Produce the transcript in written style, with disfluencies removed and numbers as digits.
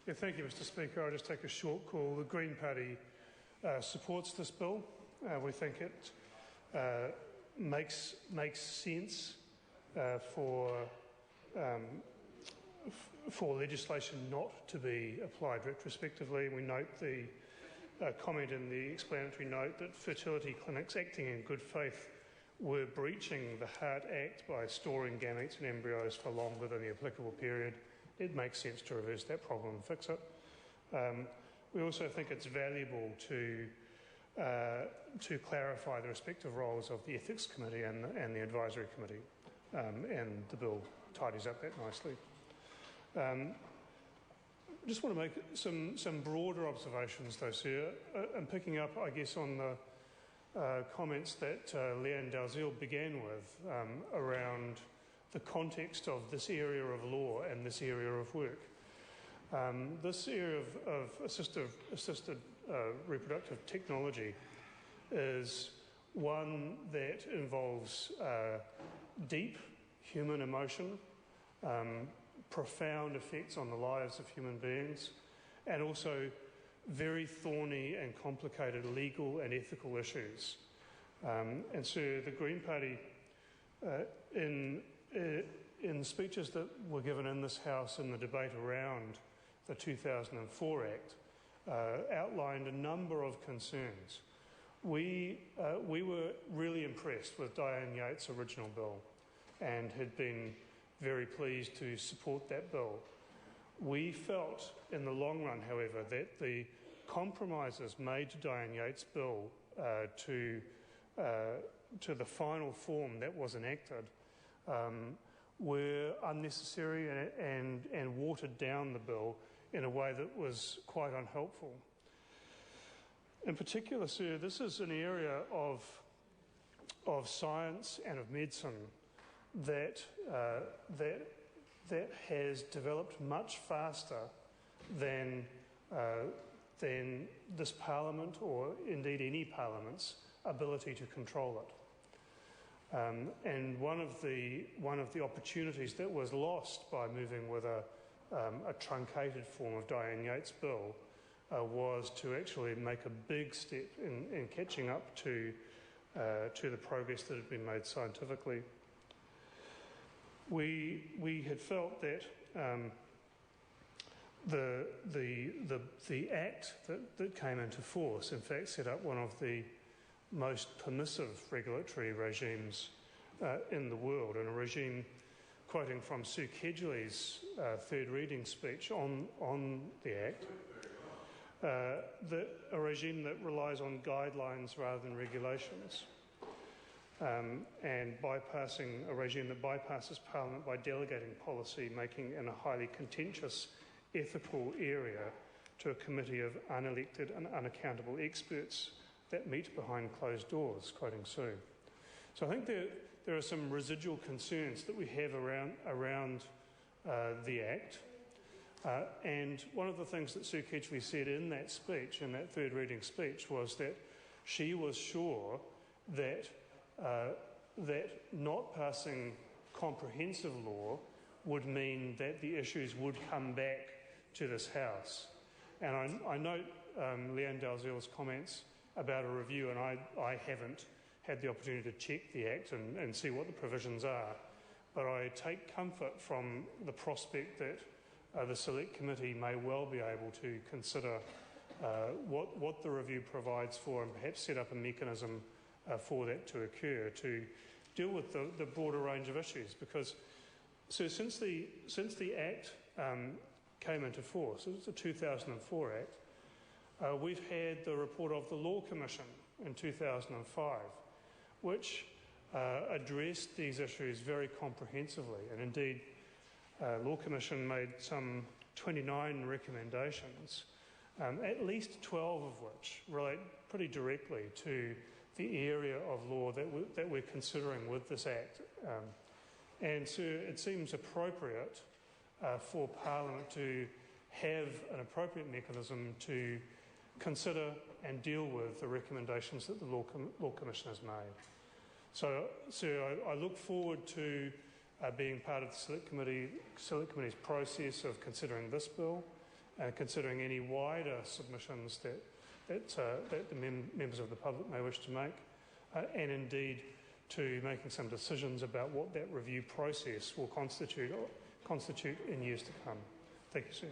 Yeah, thank you, Mr Speaker. I'll just take a short call. The Green Party supports this bill. We think it makes sense for legislation not to be applied retrospectively. We note the comment in the explanatory note that fertility clinics acting in good faith were breaching the Heart Act by storing gametes and embryos for longer than the applicable period. It makes sense to reverse that problem and fix it. We also think it's valuable to clarify the respective roles of the Ethics Committee and the Advisory Committee, and the bill tidies up that nicely. I just want to make some broader observations, though, sir. I'm picking up, I guess, on the comments that Leanne Dalziel began with around the context of this area of law and this area of work. This area of assisted reproductive technology is one that involves deep human emotion, profound effects on the lives of human beings, and also very thorny and complicated legal and ethical issues. And so the Green Party, in speeches that were given in this House in the debate around the 2004 Act, outlined a number of concerns. We were really impressed with Diane Yates' original bill and had been very pleased to support that bill. We felt in the long run, however, that the compromises made to Diane Yates' bill to the final form that was enacted were unnecessary and watered down the bill in a way that was quite unhelpful. In particular, sir, this is an area of science and of medicine that has developed much faster than this Parliament, or indeed any Parliament's, ability to control it. And one of the opportunities that was lost by moving with a truncated form of Diane Yates' bill was to actually make a big step in catching up to the progress that had been made scientifically. We had felt that the Act that came into force, in fact, set up one of the most permissive regulatory regimes in the world, and a regime, quoting from Sue Kedgley's third reading speech on the Act, a regime that relies on guidelines rather than regulations, and bypassing a regime that bypasses Parliament by delegating policy making in a highly contentious ethical area to a committee of unelected and unaccountable experts that meet behind closed doors, quoting Sue. So I think there are some residual concerns that we have around the Act. And one of the things that Sue Kedgley said in that speech, in that third reading speech, was that she was sure that not passing comprehensive law would mean that the issues would come back to this House. And I note Leanne Dalziel's comments about a review, and I haven't had the opportunity to check the Act and see what the provisions are, but I take comfort from the prospect that the Select Committee may well be able to consider what the review provides for, and perhaps set up a mechanism for that to occur to deal with the broader range of issues. Because since the Act came into force, it was the 2004 Act, we've had the report of the Law Commission in 2005, which addressed these issues very comprehensively. And indeed, Law Commission made some 29 recommendations, at least 12 of which relate pretty directly to the area of law that we're considering with this Act. And so it seems appropriate for Parliament to have an appropriate mechanism to consider and deal with the recommendations that the Law Commission has made. So I look forward to being part of the Select Committee's process of considering this bill, considering any wider submissions that the members of the public may wish to make, and indeed to making some decisions about what that review process will constitute in years to come. Thank you, sir.